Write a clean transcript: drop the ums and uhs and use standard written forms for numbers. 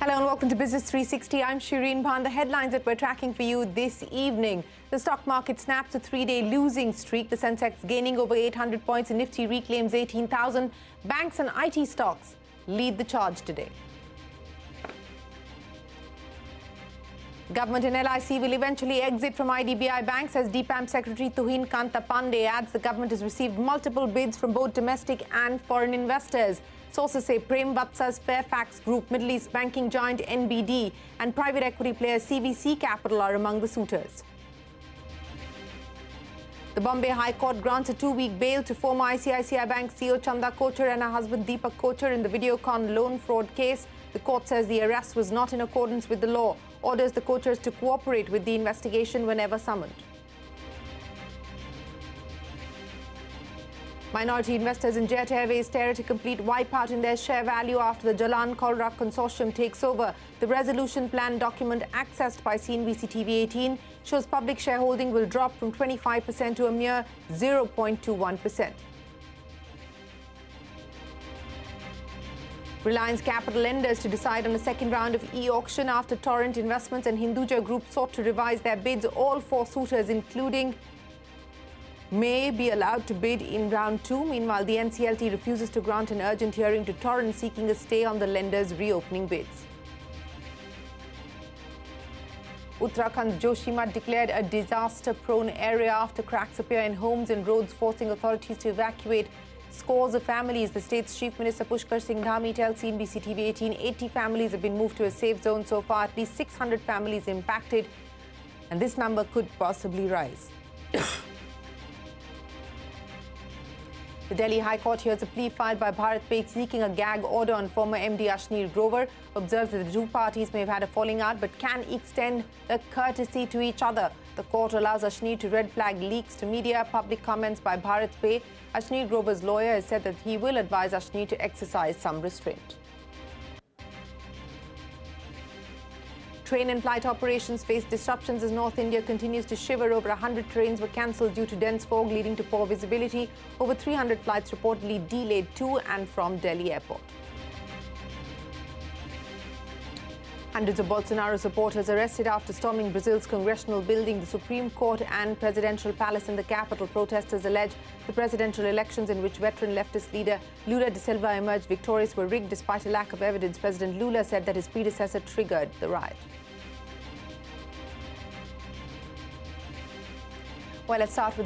Hello and welcome to Business 360. I'm Shireen Bhan. The headlines that we're tracking for you this evening. The stock market snaps a three-day losing streak. The Sensex gaining over 800 points and Nifty reclaims 18,000. Banks and IT stocks lead the charge today. Government and LIC will eventually exit from IDBI Bank, says DPAM Secretary Tuhin Kanta Pandey. Adds the government has received multiple bids from both domestic and foreign investors. Sources say Prem Vatsa's Fairfax Group, Middle East banking giant NBD and private equity player CVC Capital are among the suitors. The Bombay High Court grants a 2-week bail to former ICICI Bank CEO Chanda Kochhar and her husband Deepak Kochhar in the Videocon loan fraud case. The court says the arrest was not in accordance with the law, orders the Kochhars to cooperate with the investigation whenever summoned. Minority investors in Jet Airways stare at a complete wipeout in their share value after the Jalan Kolrak consortium takes over. The resolution plan document accessed by CNBC-TV18 shows public shareholding will drop from 25% to a mere 0.21%. Reliance Capital lenders to decide on a second round of e-auction after Torrent Investments and Hinduja Group sought to revise their bids. All four suitors, including may be allowed to bid in round 2. Meanwhile, the NCLT refuses to grant an urgent hearing to Torrent, seeking a stay on the lenders' reopening bids. Uttarakhand Joshimath declared a disaster-prone area after cracks appear in homes and roads, forcing authorities to evacuate scores of families. The state's Chief Minister Pushkar Singh Dhami tells CNBC-TV18 80 families have been moved to a safe zone so far, at least 600 families impacted, and this number could possibly rise. The Delhi High Court hears a plea filed by Bharat Pay seeking a gag order on former MD Ashneer Grover. Observes that the two parties may have had a falling out but can extend the courtesy to each other. The court allows Ashneer to red flag leaks to media. Public comments by Bharat Pay. Ashneer Grover's lawyer has said that he will advise Ashneer to exercise some restraint. Train and flight operations face disruptions as North India continues to shiver. Over 100 trains were cancelled due to dense fog, leading to poor visibility. Over 300 flights reportedly delayed to and from Delhi airport. Hundreds of Bolsonaro supporters arrested after storming Brazil's congressional building, the Supreme Court and presidential palace in the capital. Protesters allege the presidential elections in which veteran leftist leader Lula da Silva emerged victorious were rigged despite a lack of evidence. President Lula said that his predecessor triggered the riot. Well, let's start with